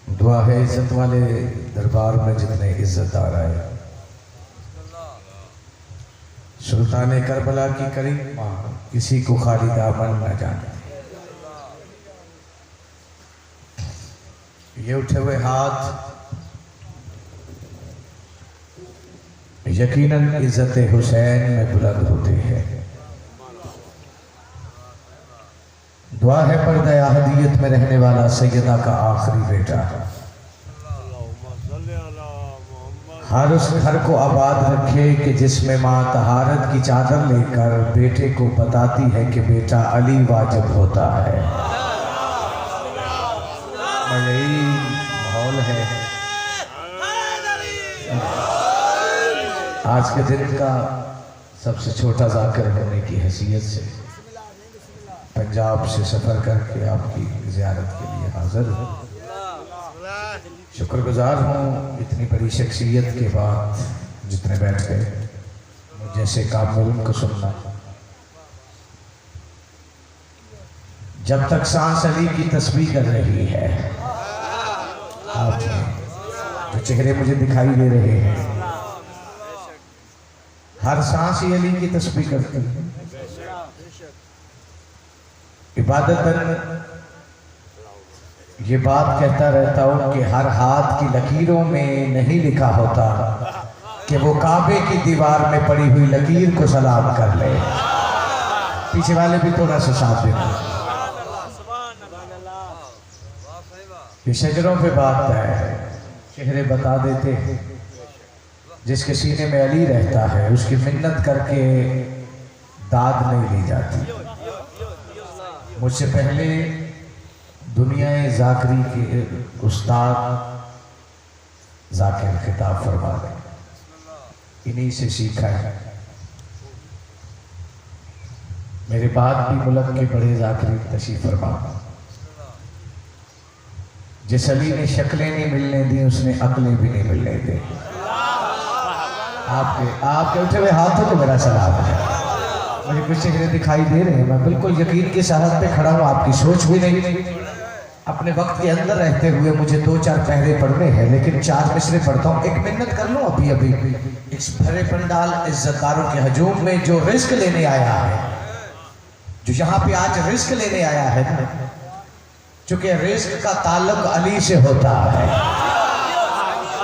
دعا ہے عزت والے دربار میں جتنے عزت دار آئے، سلطان کربلا کی کریم ماں کسی کو خالی دامن نہ جانے۔ یہ اٹھے ہوئے ہاتھ یقیناً عزت حسین میں بلند ہوتے ہیں۔ دعا ہے پردہ احدیت میں رہنے والا سیدہ کا آخری بیٹا ہر اس گھر کو آباد رکھے کہ جس میں ماں طہارت کی چادر لے کر بیٹے کو بتاتی ہے کہ بیٹا علی واجب ہوتا ہے۔ یہی ماحول ہے آج کے دن کا سب سے چھوٹا ذاکر ہونے کی حیثیت سے پنجاب سے سفر کر کے آپ کی زیارت کے لیے حاضر ہوں۔ شکر گزار ہوں اتنی بڑی شخصیت کے بعد جتنے بیٹھ گئے مجھ جیسے کامل کو سننا۔ جب تک سانس علی کی تسبیح کر رہی ہے، آپ جو چہرے مجھے دکھائی دے رہے ہیں، ہر سانس ہی علی کی تسبیح کرتی ہے۔ عبادتاً یہ بات کہتا رہتا ہوں کہ ہر ہاتھ کی لکیروں میں نہیں لکھا ہوتا کہ وہ کعبے کی دیوار میں پڑی ہوئی لکیر کو سلام کر لے۔ پیچھے والے بھی تھوڑا سا ساتھ دینا۔ یہ شجروں پہ بات ہے، چہرے بتا دیتے ہیں۔ جس کے سینے میں علی رہتا ہے اس کی منت کر کے داد نہیں لی جاتی۔ مجھ سے پہلے دنیا ذاکری کے استاد ذاکر خطاب فرما رہے، انہی سے سیکھا ہے۔ میرے بعد بھی ملک کے بڑے ذاکری تشریف فرما، جس علی نے شکلیں نہیں ملنے دی اس نے عقلیں بھی نہیں ملنے دی۔ آپ کے اٹھے ہوئے ہاتھوں کو میرا سلام ہے۔ مجھے کچھ چہرے دکھائی دے رہے ہیں، میں بالکل یقین کی ساحت پہ کھڑا ہوں، آپ کی سوچ بھی نہیں۔ اپنے وقت کے اندر رہتے ہوئے مجھے 2-4 پہرے پڑھنے ہیں، لیکن 4 مصرے پڑھتا ہوں۔ ایک منت کر لوں ابھی اس بھرے پنڈال عزتداروں کے ہجوم میں جو رزق لینے آیا ہے، جو یہاں پہ آج رزق لینے آیا ہے، چونکہ رزق کا تعلق علی سے ہوتا ہے۔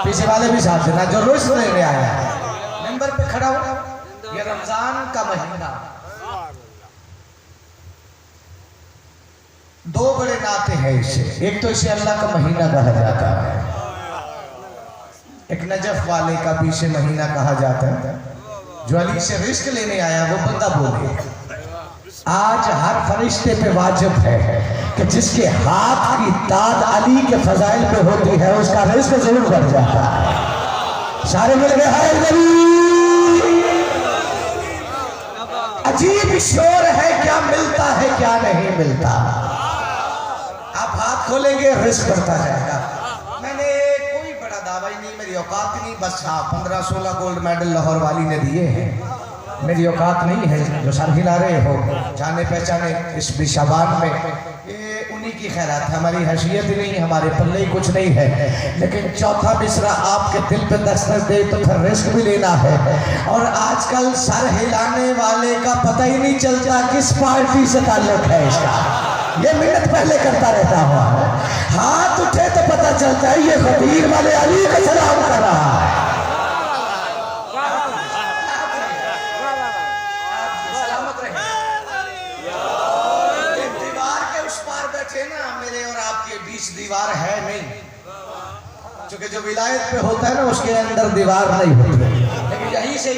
پیچھے والے بھی ساتھ دینا، جو رزق لینے آیا ہے ممبر پہ کھڑا ہوں۔ یہ رمضان کا مہینہ، 2 بڑے نعتیں ہیں اسے۔ ایک تو اسے اللہ کا مہینہ کہا جاتا ہے، ایک نجف والے کا بھی اسے مہینہ کہا جاتا ہے۔ جو علی سے رزق لینے آیا وہ بندہ بولے، آج ہر فرشتے پہ واجب ہے کہ جس کے ہاتھ کی داد علی کے فضائل پہ ہوتی ہے اس کا رزق ضرور بڑھ جاتا ہے۔ سارے مل گئے ہائے نبی۔ عجیب شور ہے، کیا ملتا ہے کیا نہیں ملتا۔ آپ ہاتھ کھولیں گے رزق بڑھتا جائے گا۔ میں نے کوئی بڑا دعویٰ نہیں، میری اوقات نہیں، بس 15-16 گولڈ میڈل لاہور والی نے دیے ہیں، میری اوقات نہیں ہے جو سر ہلا رہے ہو۔ جانے پہچانے اس بھی شعبان میں یہ انہی کی خیرات ہے، ہماری حیثیت ہی نہیں، ہمارے پلے ہی کچھ نہیں ہے، لیکن چوتھا مصرع آپ کے دل پہ دستک دے تو پھر رزق بھی لینا ہے۔ اور آج کل سر ہلانے والے کا پتہ ہی نہیں چلتا کس پارٹی سے تعلق ہے اس کا۔ یہ منت پہلے کرتا رہتا ہوا، ہاتھ اٹھے تو پتہ چلتا ہے یہ خطیر والے علی کا سلام کر رہا ہے۔ دیوار ہے نہیں، چونکہ جو ولایت پہ ہوتا ہے نا اس کے اندر دیوار نہیں ہوتی، لیکن یہیں سے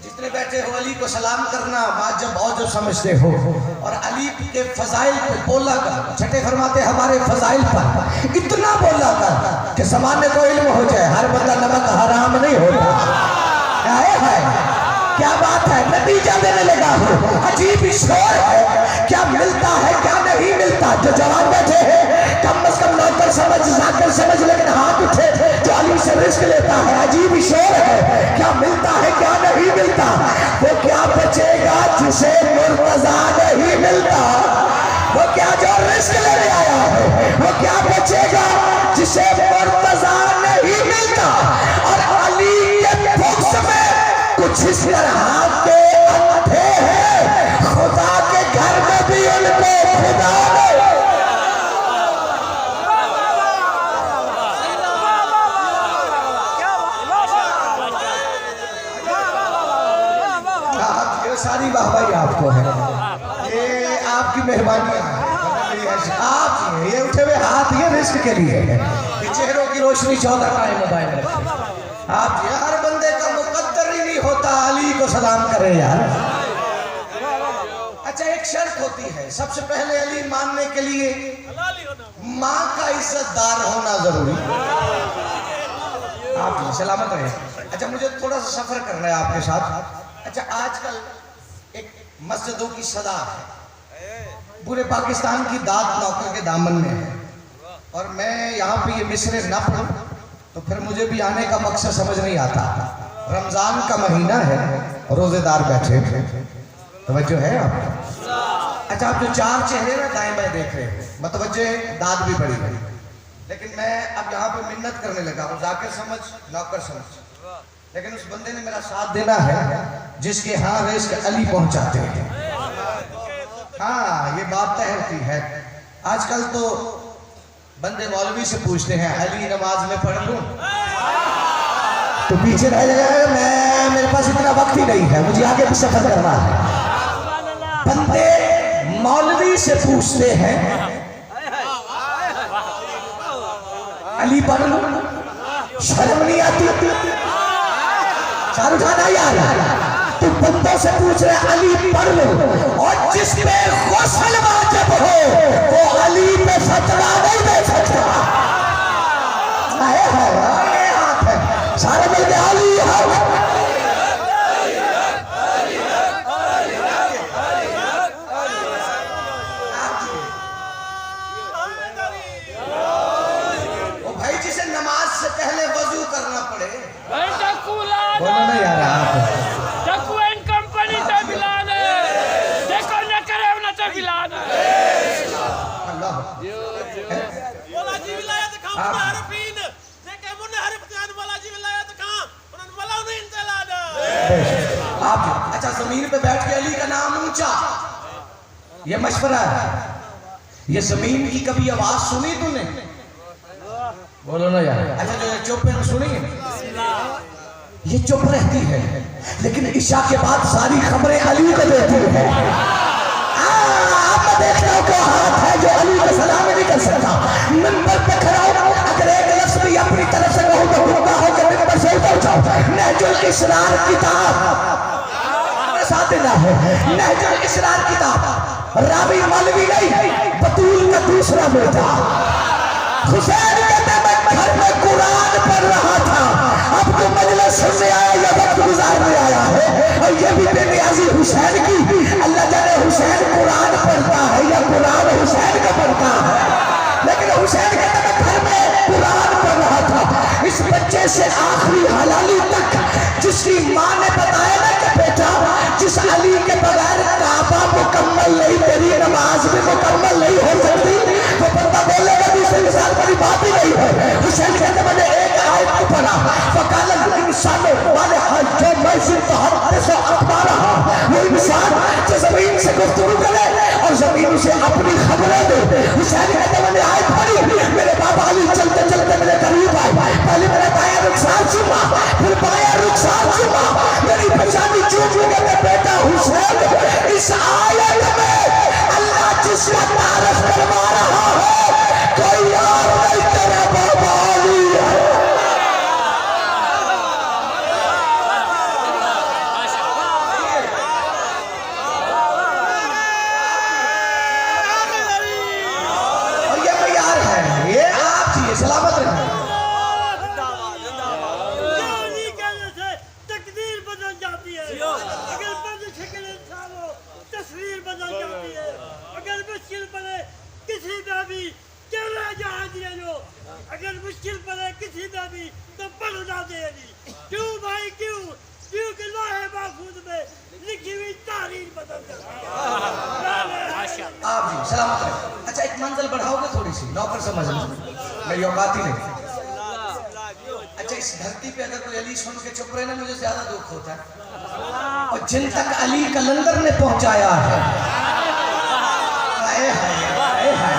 جتنے بیٹھے ہو علی کو سلام کرنا واجب اور جو سمجھتے ہو، اور علی کے فضائل پہ بولا کر، چھٹے فرماتے ہمارے فضائل پر اتنا بولا کر کہ زمانے کو علم ہو جائے، ہر بندہ نمک حرام نہیں ہوتا۔ کیا بات ہے، نتیجہ دینے لگا ہوں، عجیب شور ہے، کیا ملتا ہے کیا نہیں ملتا۔ جو جوان بیٹھے ہیں کم از کم نوکر سمجھ ذاکر سمجھ، لیکن ہاتھ اٹھے جو علی سے رزق لیتا ہے، عجیب شور ہے، کیا ملتا ہے کیا نہیں ملتا۔ وہ کیا بچے گا جسے مرتضیٰ نہیں ملتا، وہ کیا جو رزق لینے آیا ہے وہ کیا بچے گا جسے जिस तरह के अंधे हैं खुदा के घर में भी उनको खुदा ने सारी वाहवाही आपको है, ये आपकी मेहरबानियां हैं। आप ये उठे हुए हाथ ये रिस्क के लिए है, ये चेहरों की रोशनी 14 टाइम मोबाइल रखें। आप ये हर बंदे का मुकद्दर ही नहीं होता अली को सलाम करे यार। अच्छा एक शर्त होती है, सबसे पहले अली मानने के लिए माँ का इज्जतदार होना जरूरी। आप सलामत रहे। अच्छा मुझे थोड़ा सा सफर करना है आपके साथ। अच्छा आजकल एक मस्जिदों की सदा है, पूरे पाकिस्तान की दाद नौकर के दामन में है, और मैं यहाँ पे ये मिसरे न पढ़ूं तो फिर मुझे भी आने का मकसद समझ नहीं आता। रमजान का महीना है, रोजेदार बैठे, तवज्जो है आप? अच्छा आप जो चार चेहरे ना दाएं बाएं देख रहे हो, मतवज्जे दाद भी बड़ी बड़ी, लेकिन मैं अब यहाँ पे मिन्नत करने लगा हूँ, जाकिर समझ नौकर समझ, लेकिन उस बंदे ने मेरा साथ देना है जिसके हाँ रिस्क अली पहुंचाते हैं। हाँ ये बात तय होती है। आजकल तो बंदे मौलवी से पूछते हैं अली नमाज में पढ़ लूं तो पीछे रह जाएगा, मैं मेरे पास इतना वक्त ही नहीं है, मुझे आगे भी सफर करना है। बंदे मौलवी से पूछते हैं अली पढ़ लूं, शर्म नहीं आती? शाहरुख खान आई यार, तुम बंदों से पूछ रहे अली पढ़ लो, और जिस पे गुस्ल वाजिब हो वो अली पे फतवा नहीं दे सकता। ये हाथ है सारे मिलके अली वो भाई जिसे नमाज से पहले वजू करना पड़े, बोलो ना यार आप कंपनी से मिला दे, देखो न करे न तो मिला दे। अल्लाह वाला जी विलायत खां मुनहरफीन देखे मुनहरफ जान वाला जी विलायत खां उन्होंने वाला नहीं चला दे आप। अच्छा जमीन पे बैठ के अली का नाम ऊंचा, ये मशवरा है। ये जमीन की कभी आवाज सुनी तूने? बोलो ना यार। अच्छा जो चुप है सुनी, ये चुप रहती है लेकिन ईशा के बाद सारी खबरें अली को देती है। आप देखना को हाथ है जो अली को सलाम नहीं कर सकता। मिंबर पे खड़ा हो, अगर एक लफ्ज भी अपनी तरफ से कहूं तो गुस्सा हो के मिंबर से उतर जाओ। नहजुल इसरार किताब साथ देना है, नहजुल इसरार किताब रावी मौलवी नहीं, बतूल का दूसरा बेटा हुसैन कहते मैं घर में कुरान पढ़ रहा था, अब तो मजलिस सुनने आया या वक्त गुजारने आया है, और ये भी बेनियाजी हुसैन की। अल्लाह जाने हुसैन कुरान पढ़ता है या कुरान हुसैन का पढ़ता है, लेकिन हुसैन कहते मैं घर में कुरान पढ़ रहा था। इस बच्चे से आखिरी हलाली तक जिसकी माँ ने बताया ना कि बेटा जिस अली के बगैर काबा मुकम्मल नहीं, तेरी नमाज भी मुकम्मल नहीं हो सकती, वो बंदा बोलेगा दूसरे के साथ बड़ी बात ही नहीं है। हुसैन कहते मैंने एक आयत को पढ़ा, वकालत इंसानों वाले हाल जो मैं सिर्फ हफ्ते अखबार रहा, वो इंसान जो जमीन से गुफ्तगू करे और जमीन से अपनी खबरें दे। हुसैन कहते मैंने आयत पढ़ी, मेरे बाबा अली चलते चलते मेरे करीब आए, पहले मेरा दाया रुखसार चूमा, फिर बाया रुखसार चूमा, मेरी पहचानी चूम के बेटा हुसैन। इस आयत में अल्लाह जिसका तारफ करवा रहा है कोई और नहीं, तेरा बाबा अली है। और ये तैयार है, ये आप जी सलामत रहे। तकदीर बदल जाती है, अगर बदशक्ल इंसान हो तस्वीर बदल जाती है, अगर मुश्किल पड़े किसी में भी चला जहाँ दिया जो, अगर मुश्किल पड़े किसी में भी तो पढ़ना दे अली। क्यों भाई क्यों? क्योंकि लोहे महफूज में लिखी हुई तारीख बदल जाती है। आप जी सलामत रहे। अच्छा एक मंजिल बढ़ाओगे थोड़ी सी, नौकर समझ लो, मेरी औकात ही नहीं। अच्छा इस धरती पे अगर कोई अली सुन के चुप रहे ना मुझे ज्यादा दुख होता है, और जिन तक अली कलंदर ने पहुंचाया है, हाय हाय हाय हाय हाय।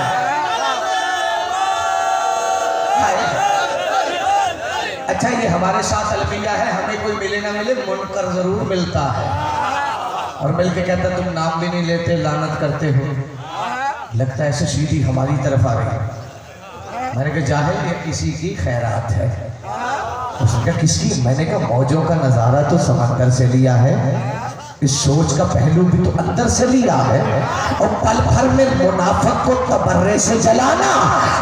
अच्छा ये हमारे साथ अलविया है, हमें कोई मिले ना मिले मुनकर जरूर मिलता है, और मिल के कहता तुम नाम भी नहीं लेते, लानत करते हो, लगता है ऐसे सीधी हमारी तरफ आ रही है। मैंने कहा जाहिल ये किसी की खैरात है। उसने कहा किसकी? मैंने कहा मौजों का नजारा तो समंदर से लिया है, इस सोच का पहलू भी तो अंदर से लिया है, और पल भर में मुनाफिक को तबर्रे से जलाना,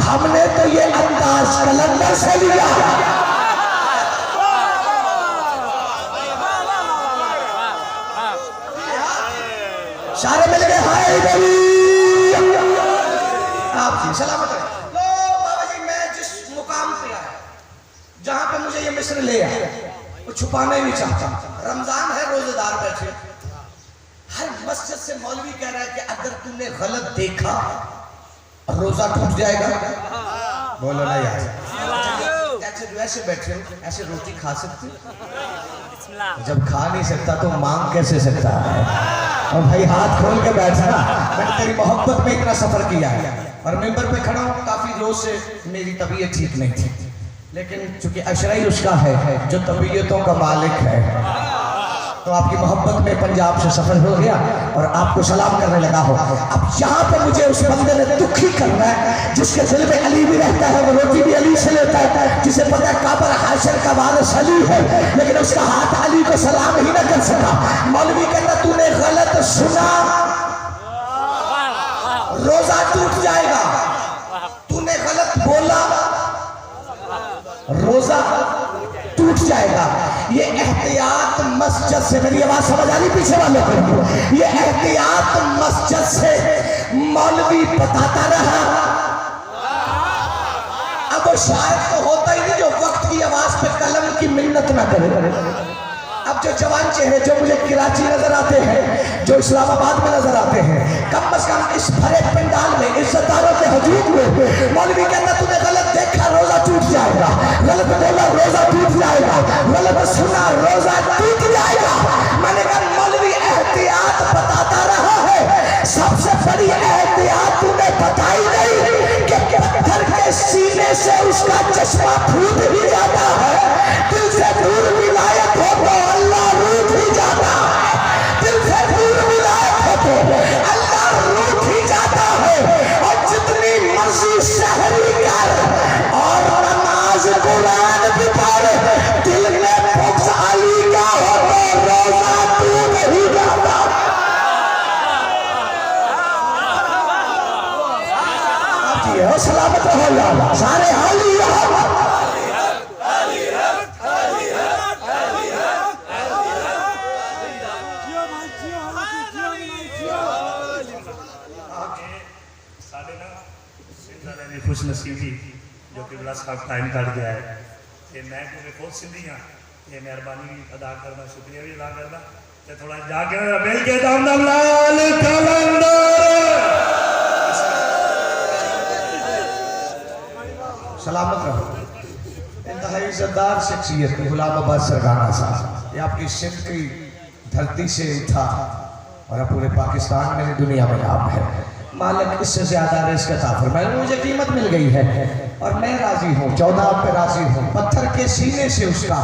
हमने तो ये अंदाज कलंदर से लिया। सारे मिल गए हाय नबी आप जी सलामत रहे। लो बाबा जी मैं जिस मुकाम पे आया, जहां पे मुझे ये मिस्र ले आया, वो छुपाना ही नहीं चाहता। रमजान है, रोजेदार बैठे, हर मस्जिद से मौलवी कह रहा है कि अगर तुमने गलत देखा रोजा टूट जाएगा। बोलो ना यार, ऐसे बैठे हो, ऐसे रोटी खा सकते? जब खा नहीं सकता तो मांग कैसे सकता है? और भाई हाथ खोल के बैठना, मैंने तेरी मोहब्बत में इतना सफर किया है, और मिंबर पे खड़ा हूँ, काफी रोज से मेरी तबीयत ठीक नहीं थी, लेकिन चूंकि अशराई उसका है जो तबीयतों का मालिक है, तो आपकी मोहब्बत में पंजाब से सफर हो गया और आपको सलाम करने लगा हो। अब यहाँ पे मुझे उस बंदे ने दुखी करना है जिसके दिल में अली भी रहता है, वो रोटी भी अली से लेता है, जिसे पता है काबर हाशर का वारिस अली है, लेकिन उसका हाथ अली को सलाम ही न कर सका। मौलवी कहता तूने गलत सुना, रोजा टूट जाएगा, तूने गलत बोला, रोजा टूट जाएगा। ये एहतियात मस्जिद से, मेरी आवाज समझ आ रही पीछे वालों को? ये एहतियात मस्जिद से मौलवी बताता रहा। अब वो शायद तो होता ही नहीं जो वक्त की आवाज पे कलम की मिन्नत ना करे। अब जो जवान चेहरे जो मुझे कराची नजर आते हैं, जो इस्लामाबाद में नजर आते हैं, कम से कम इस भरे पंडाल में इज्जतदारों के हजूम में मौलवी कहता तूने गलत देखा रोजा टूट जाएगा, गलत बोला रोजा टूट जाएगा, गलत सुना रोजा टूट जाएगा। मैंने कहा मौलवी एहतियात बताता रहा है, सबसे बड़ी एहतियात तूने बताई नहीं कि पत्थर के सीने से उसका चश्मा फूट ही जाता है, दिल से दूर विलायत हो तो अल्लाह रूठ ही जाता है, दिल से दूर विलायत हो तो अल्लाह रूठ ही जाता है। और जितनी मर्जी शहरी कर और नमाज कुरान भी पढ़, दिल में बुक्स अली का हो तो रोजा टूट ही जाता है। सलामत रहो सारे हाली खुश नसीबी जो कि बड़ा साहब टाइम कट गया है, ये मैं क्योंकि खुद सिंधी हाँ, ये मेहरबानी भी अदा करना, शुक्रिया भी अदा करना, तो थोड़ा जाके मिल के दम दम लाल कलंदर सलामत रहो। इंतहाई इज्जतदार शख्सियत गुलाम अब्बास सरगाना साहब, ये आपकी सिंध की धरती से उठा और पूरे पाकिस्तान में दुनिया में नाम है। मालिक इससे ज्यादा रिस्क अता फरमाए, मुझे कीमत मिल गई है और मैं राजी हूँ, 14 पे राजी हूँ। पत्थर के सीने से उसका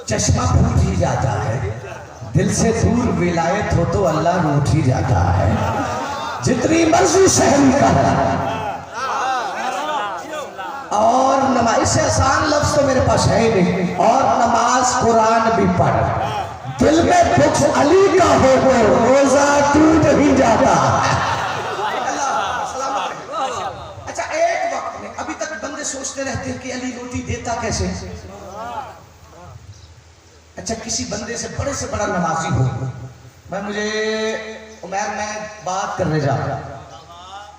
चश्मा फूट ही जाता है, दिल से दूर विलायत हो तो अल्लाह रूठ ही जाता है। जितनी मर्जी शहरी का और नमाज, इससे आसान लफ्ज तो मेरे पास है ही नहीं, और नमाज कुरान भी पढ़, दिल में बुक्स अली का हो तो रोजा टूट ही जाता। अच्छा एक वक्त में अभी तक बंदे सोचते रहते हैं कि अली रोटी देता कैसे। अच्छा किसी बंदे से बड़ा नमाजी हो, मुझे उमर मैं बात करने जा रहा,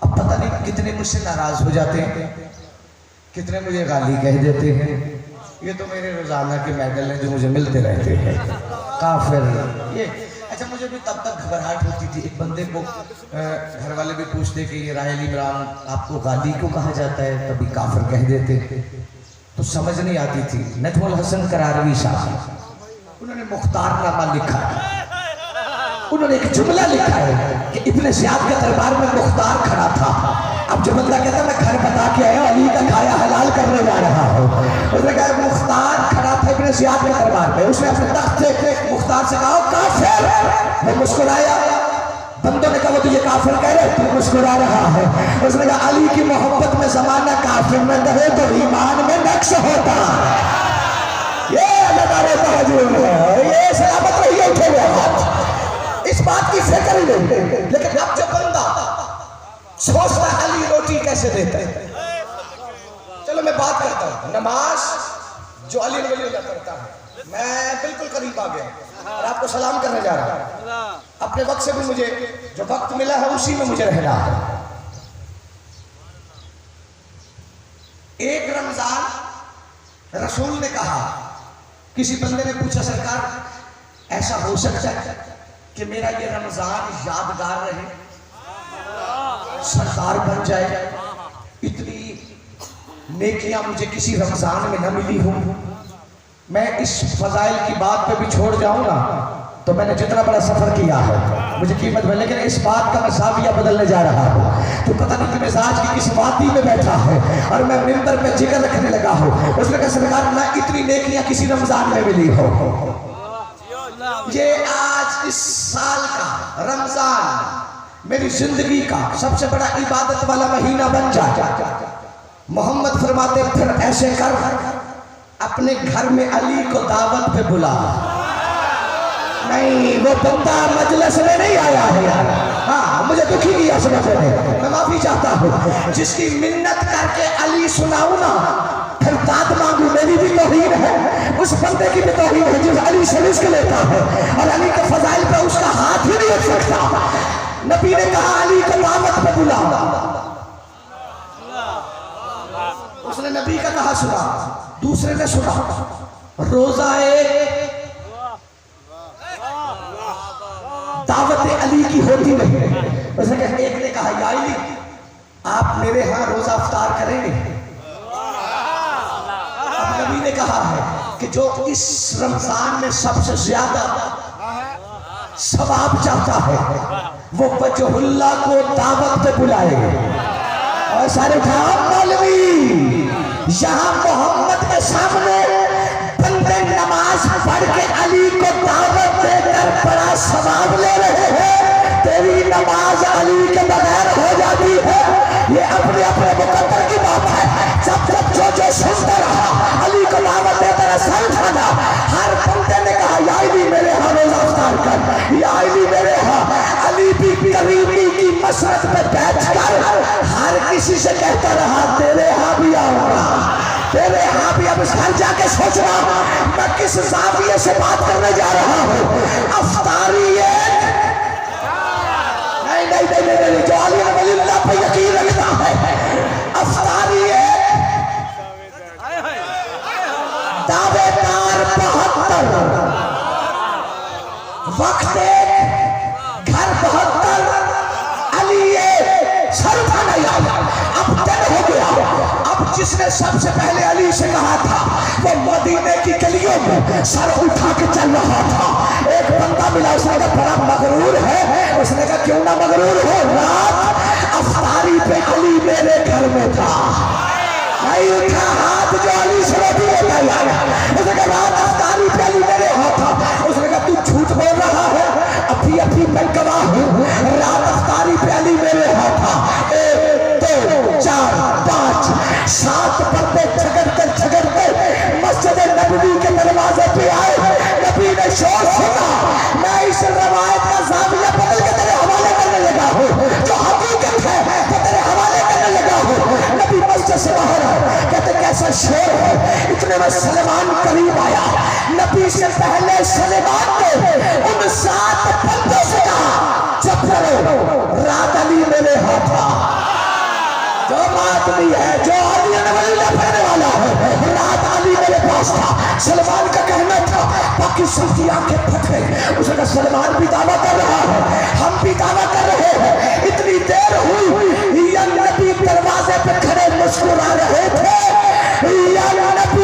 अब पता नहीं कितने मुझसे नाराज हो जाते हैं, कितने मुझे गाली कह देते हैं। ये तो मेरे रोजाना के मेडल हैं जो मुझे मिलते रहते हैं, काफिर ये। अच्छा मुझे भी तब तक घबराहट होती थी, एक बंदे को घर वाले भी पूछते कि ये राहेल इमरान आपको गाली क्यों कहा जाता है, कभी काफिर कह देते। तो समझ नहीं आती थी। नजमुल हसन करारवी साहब, उन्होंने मुख्तार नामा लिखा है। उन्होंने एक जुमला लिखा है कि इब्ने ज़ियाद के दरबार में मुख्तार खड़ा था। अब जो बंदा कहता है मैं घर बता के आया, अली का खाया हलाल करने जा रहा हूँ, उसने कहा मुख्तार खड़ा था इब्ने ज़ियाद के दरबार में। उसने अपने तख्त से मुख्तार से कहा काफिर। वो मुस्कुराया। बंदों ने कहा वो तुझे काफिर कह रहे, तू मुस्कुरा रहा है। उसने कहा अली की मोहब्बत में जमाना काफिर में रहे तो ईमान में नक्श होता। ये अल्लाह ताला है, ये सलामत रहिए उठे हुए हाथ, इस बात की फिक्र ही नहीं। लेकिन अब जब बंदा सोचता अली रोटी कैसे देते हैं, चलो मैं बात करता हूँ। नमाज जो अली वली करता है, मैं बिल्कुल करीब आ गया और आपको सलाम करने जा रहा हूँ। अपने वक्त से भी मुझे जो वक्त मिला है उसी में मुझे रहना है। एक रमजान रसूल ने कहा, किसी बंदे ने पूछा सरकार ऐसा हो सकता है कि मेरा ये रमजान यादगार रहे, सरकार बन जाए, इतनी नेकियां मुझे किसी रमजान में न मिली हूं, मैं इस फजाइल की बात पे भी छोड़ जाऊं ना तो मैंने जितना बड़ा सफर किया है मुझे कीमत में, लेकिन इस बात का मैं साविया बदलने जा रहा हूँ। तो पता नहीं कि मिजाज की किस वादी में बैठा है और मैं मिंबर पे जिक्र रखने लगा हूँ। उसने कहा सरकार ना इतनी नेकियां किसी रमजान में मिली हो। ये आज इस साल का रमजान मेरी जिंदगी का सबसे बड़ा इबादत वाला महीना बन जाए। मोहम्मद फरमाते फिर ऐसे कर अपने घर में अली को दावत पे बुला। नहीं, वो बंदा मजलिस में नहीं आया है यार। हाँ, मुझे दुखी किया समझ में, मैं माफी चाहता हूँ। जिसकी मिन्नत करके अली सुनाऊं ना फिर दाद मांगू, मेरी भी तौहीन है, उस बंदे की भी तौहीन है जो अली से रिस्क लेता है और अली के फजाइल पे उसका हाथ ही नहीं उठ सकता। नबी ने कहा अली को दावत पे बुला। उसने नबी का कहा सुना, दूसरे ने सुना। रोजा दावत अली की होती नहीं। उसने कहा, एक ने कहा या अली आप मेरे यहाँ रोजा अफ्तार करेंगे। अब नबी ने कहा है कि जो इस रमजान में सबसे ज्यादा सवाब चाहता है वो वजहुल्लाह को दावत पे बुलाए। और सारे मौलवी यहाँ मोहम्मद के सामने बंदे नमाज पढ़ के अली को दावत देकर बड़ा सवाब ले रहे हैं। तेरी नमाज अली के बगैर हो जाती है। ये अपने अपने मुकद्दर की बात है। जब जब जो सुनता रहा अली को दावत देता रहा, सर उठाना। हर बंदे ने कहा या अली मेरे यहाँ रोजा अफ्तार कर, या अली मेरे यहाँ। अली भी करीबी की मसरत पे बैठ कर हर किसी से कहता रहा तेरे यहाँ भी आऊंगा, तेरे यहाँ भी। अब घर जाके सोच रहा मैं किस जाविये से बात करने जा रहा हूँ। अफ्तारी नहीं, जो अली वलील्लाह पे यकीन रखता है। अफ्तारी दावेदार 72, वक्त घर 72, अली सर उठाना याद। अब दिन हो गया। अब जिसने सबसे पहले अली से कहा था वो मदीने की गलियों में सर उठा के चल रहा था। एक बंदा मिला, उसने कहा बड़ा मगरूर है। उसने कहा क्यों ना मगरूर हो, रात अफ्तारी पे अली मेरे घर में था। नहीं उठा हाथ जो अली से रोटी लेता यार। उसने कहा रात अफ्तारी पे अली मेरे यहाँ था। उसने कहा तू झूठ बोल रहा है, अभी मैं गवाह हूँ। रात अफ्तारी पे अली मेरे यहाँ था। 1 2 4 5 7 बंदे झगड़ते मस्जिद नबवी के दरवाजे पे आए। नबी ने शोर सुना। मैं इस रवायत का जाविया बदल के तेरे हवाले करने लगा हूँ, जो हकीकत है वो तेरे हवाले करने लगा हूँ। नबी मस्जिद से बाहर आए, कहते कैसा शेर है। इतने में सलमान करीब आया। नबी से पहले सलमान ने उन 7 बंदों से कहा चुप करो, रात अली मेरे हाथ था। जो आदमी है, जो अली पढ़ने वाला है, रात अली मेरे पास था। सलमान का कहना था, बाकी सबकी आंखें फट गई। उसने कहा सलमान भी दावा कर रहा है, हम भी दावा कर रहे हैं। इतनी देर हुई, या नबी दरवाजे पे खड़े मुस्कुरा रहे थे, या नबी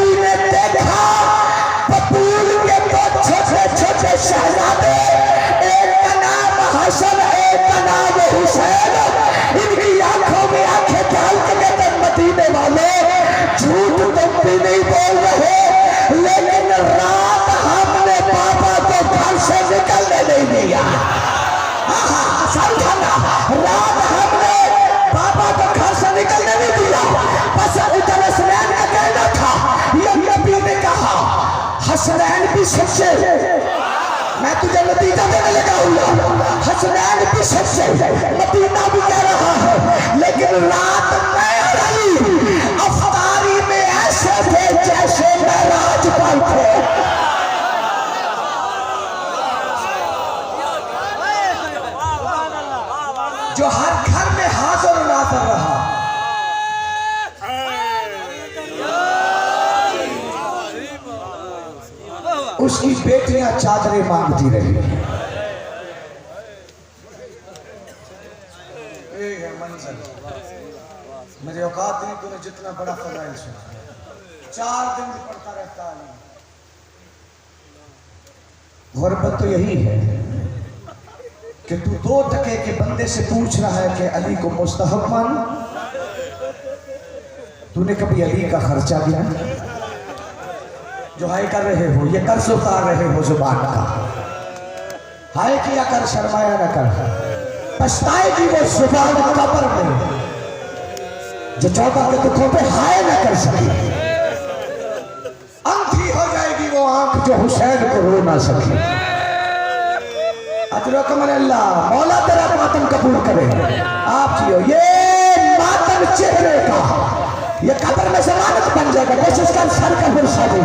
حسنین بھی سچے، میں تجھے نتیجہ دینے لگا ہوں، حسنین بھی سچے، مدینہ بھی کہہ رہا ہے، لیکن رات میں علی افطاری میں ایسے تھے جیسے معراج پر تھے۔ جو ہر گھر میں حاضر و ناظر رہا، اس کی بیٹیاں چادریں مانگتی رہی۔ ایک ہے منظر، میرے اوقات نہیں، تو نے جتنا بڑا فضائل سنا، 4 دن بھی پڑھتا رہتا علی۔ غربت تو یہی ہے کہ تو 2 ٹکے کے بندے سے پوچھ رہا ہے کہ علی کو مستحب مان، تو نے کبھی علی کا خرچہ دیا؟ جو ہائے کر رہے ہو، یہ قرض اتار رہے ہو زبان کا، ہائے کیا کر شرمایا نہ کر، پچھتائے گی وہ زبان قبر میں جو 14 کے دکھوں پہ ہائے نہ کر سکی، اندھی ہو جائے گی وہ آنکھ جو حسین کو رو نہ سکی۔ اجرکم اللہ، مولا تیرا ماتم قبول کرے۔ آپ جیو، یہ ماتم چہرے کا، یہ قبر میں ضمانت بن جائے گا، کوشش کر سر کا فرصہ دے۔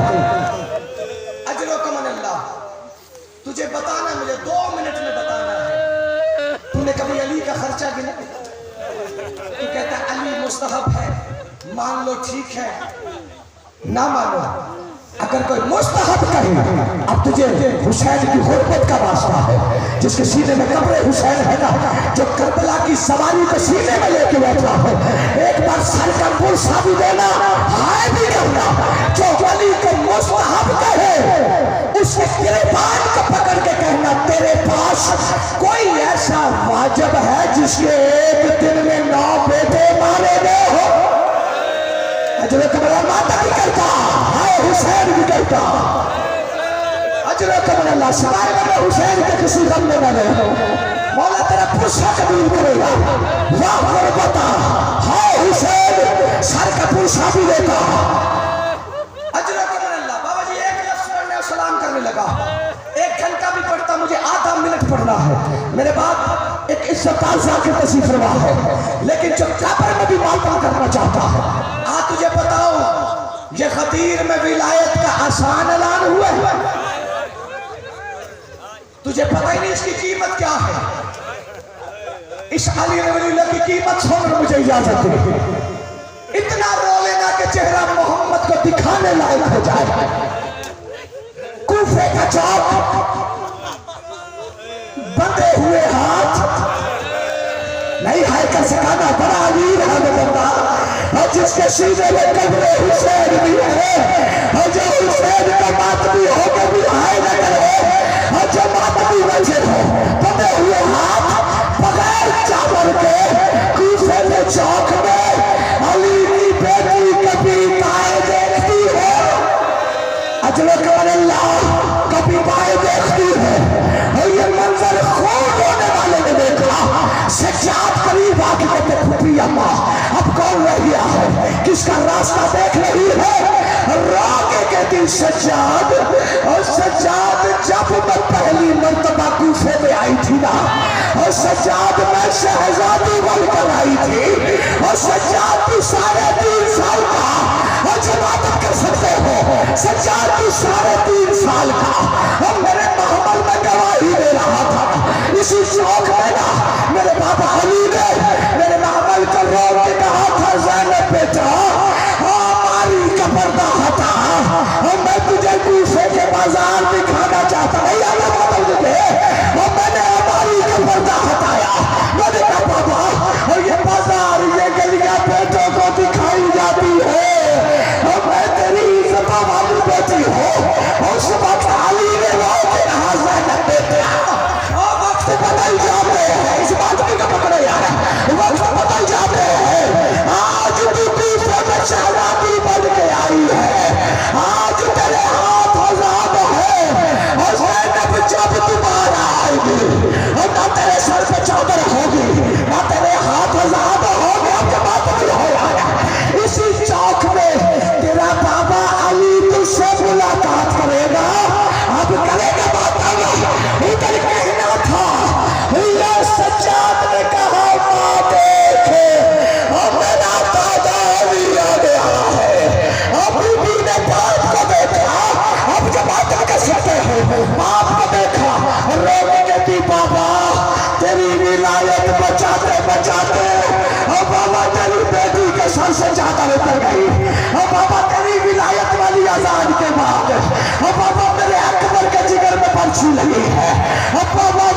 اجرکم اللہ، تجھے بتانا، مجھے 2 منٹ میں بتانا ہے، تو نے کبھی علی کا خرچہ گنا؟ تو کہتا ہے علی مستحب ہے، مان لو ٹھیک ہے، نہ مانو۔ اگر کوئی مستحب کہے، اب تجھے حسین کی غربت کا واسطہ ہے، جس کے سینے میں قبر حسین ہے نا، جو کربلا کی سواری کو سینے میں لے کے بیٹھا ہو، ایک بار سر کا پرسا بھی دینا، ہائے بھی کرنا۔ جو علی کو مستحب کہے، اس کے گریبان کو پکڑ کے کہنا، تیرے پاس کوئی ایسا واجب ہے جس کے ایک دن میں 9 بیٹے مارے گئے ہو؟ اجرکم اللہ، ماتا بھی کرتا، ہائے حسین بھی کرتا۔ اجرکم اللہ، سوائے میں حسین کے کسی غم میں نہ رہو، مولا تیرا پرسہ قبول کرے گا۔ واہ غربتا، ہائے حسین، سر کا پرسہ بھی دیتا۔ اجرکم اللہ، بابا جی 1 لفظ پڑھنے اور سلام کرنے لگا، 1 گھنٹہ بھی پڑھتا، مجھے آدھا منٹ پڑھنا ہے، میرے بعد ایک عزت تازہ کی تشریف روا ہے، لیکن جو قبر میں بھی ماتم کرنا چاہتا ہے۔ تجھے بتاؤ، یہ خطیر میں ولایت کا آسان اعلان ہوا ہے، تجھے پتہ ہی نہیں اس کی قیمت کیا ہے۔ اس علی ولی اللہ کی قیمت سن مجھے اجازت دے، اتنا رو لینا کہ چہرہ محمد کو دکھانے لائق ہو جائے۔ کوفے کا چوک، بندے ہوئے ہاتھ، نہیں ہائے کر سکانا، بڑا امیر ہے وہ بندہ، اور جس کے سینے میں قبر حسین بھی ہے، اور جو حسین کا ماتمی ہو کے بھی ہائے نہ کرے، اور جو ماتمی وجہ ہو، بندے ہوئے ہاتھ بغیر چادر کے کوفے کے چوک میں علی کی بیٹی کبھی بائیں دیکھتی ہے، اجرکم اللہ، کبھی بائیں دیکھتی ہے، اور یہ منظر خون ہونے والے نے دیکھا۔ سجاد قریب آ کے کہتے پھوپھی اماں، اب کون رہ گیا ہے، کس کا راستہ دیکھ رہی ہے؟ رو کے کہتی سجاد، اور سجاد جب میں پہلی مرتبہ کوفے میں آئی تھی نا، اور سجاد میں شہزادی بن کر آئی تھی، اور سجاد تو 3.5 سال کا، اور جماعت کر سکتے ہو، سجاد تو 3.5 سال کا، اور میرے محمل میں گواہی دے رہا تھا، اسی چوک میں نا میرے بابا علی نے میرے محمل کو روک کے کہا تھا، زینب بیٹا ہماری کا پردہ ہٹا، اور میں تجھے کوفے کے بازار دکھانا چاہتا ہوں، یا اللہ بابا مجھے، اور میں نے ہماری کا پردہ ہٹایا، میں نے کہا بابا، اور یہ بازار یہ گلیاں بیٹوں کو دکھائی جاتی ہے، اور میں تیری عزت والی بیٹی ہوں، اور اس وقت علی نے روک کے کہا زینب بیٹا، اور وقت بدل جاتے ہیں، اس بات بھی کا پکڑے یار، وقت بدل جاتے ہیں، آج بھی آسمان سے چادر اتر گئی. اور بابا تیری ولایت والی اذان کے بعد اور بابا میرے اکبر کے جگر میں پرچی لگی ہے. اور بابا